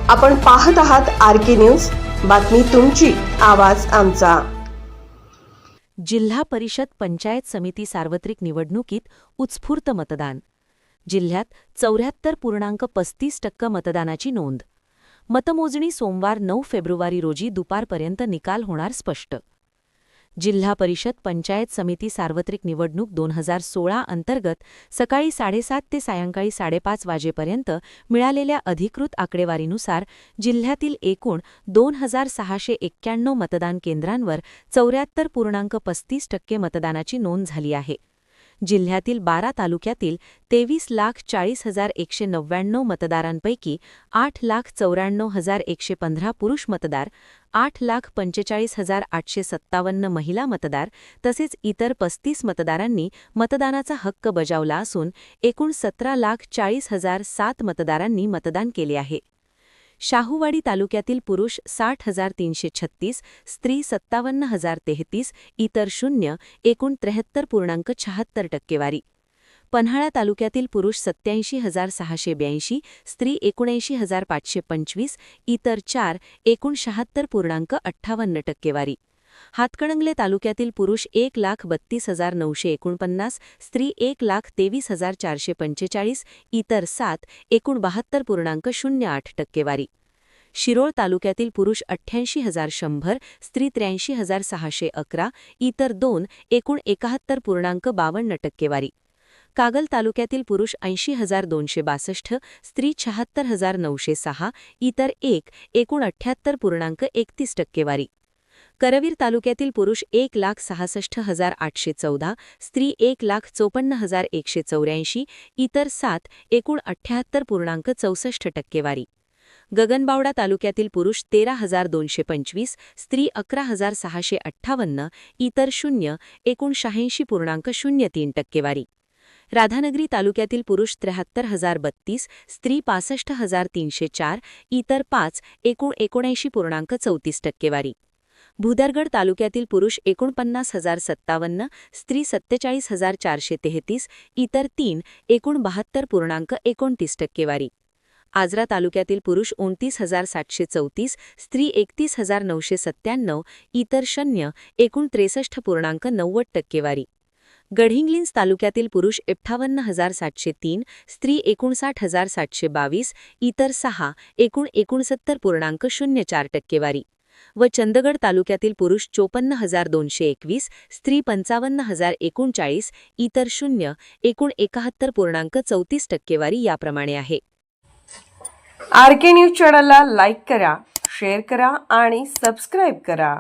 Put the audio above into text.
आपण पाहत आहात आर.के. न्यूज. बातमी तुमची, आवाज आमचा. जिल्हा परिषद पंचायत समिती सार्वत्रिक निवडणुकीत उत्स्फूर्त मतदान. जिल्ह्यात 74.35% मतदानाची नोंद. मतमोजणी सोमवार 9 फेब्रुवारी रोजी दुपारपर्यंत निकाल होणार स्पष्ट. जिल्हा परिषद पंचायत समिती सार्वत्रिक निवडणूक 2016 अंतर्गत सकाळी 7:30 ते सायंकाळी 5:30 वाजेपर्यंत मिळालेल्या अधिकृत आकडेवारीनुसार जिल्ह्यातील एकूण 2691 मतदान केंद्रांवर 74.35% मतदानाची नोंद झाली आहे. जिल्ह्यातील 12 तालुक्यातील 23,40,199 मतदारांपैकी 8,94,115 पुरुष मतदार, 8,45,857 महिला मतदार तसेच इतर 35 मतदारांनी मतदानाचा हक्क बजावला असून एकूण 17,40,007 मतदारांनी मतदान केले आहे. शाहूवाडी तालुक्यातील पुरुष 60,336, स्त्री 57,033, इतर 0, एकूण 73.76 टक्केवारी. पन्हाळा तालुक्यातील पुरुष 87,682, स्त्री 79,525, इतर 4, एकूण 76.58 टक्केवारी. हातकणंगले तालुक्यातील पुरुष 1,32,949, स्त्री 1,23,445, इतर 7, एकूण 72.08 टक्केवारी. शिरोळ तालुक्यातील पुरुष 88,100, स्त्री 83,611, इतर 2, एकूण 71.52 टक्केवारी. कागल तालुक्यातील पुरुष 80,262, स्त्री 76,906, इतर 1, एकूण 78.31 टक्केवारी. करवीर तालुक्यातील पुरुष 1,66,814, स्त्री 1,54,184, इतर 7, एकूण 78.64 टक्केवारी. गगनबावडा तालुक्यातील पुरुष 13,225, स्त्री 11,658, इतर 0, एकूण 86.03 टक्केवारी. राधानगरी तालुक्यातील पुरुष 73,032, स्त्री 65,304, इतर 5, एकूण 79.34 टक्केवारी. भुदरगड तालुक्यातील पुरुष 49,057, स्त्री 47,433, इतर 3, एकूण 72.29 टक्केवारी. आजरा तालुक्यातील पुरुष 29,734, स्त्री 31,997, इतर 0, एकूण 63.90 टक्केवारी. गडहिंग्लज तालुक्यातील पुरुष 58,703, स्त्री 59,722, इतर 6, एकूण 69.04 टक्केवारी. व चंदगड तालुक्यातील पुरुष 54,221, स्त्री 55,039, इतर 0, एकूण 71.34 टक्केवारी याप्रमाणे आहे. आर.के. न्यूज चॅनलला लाईक करा, शेअर करा आणि सबस्क्राईब करा.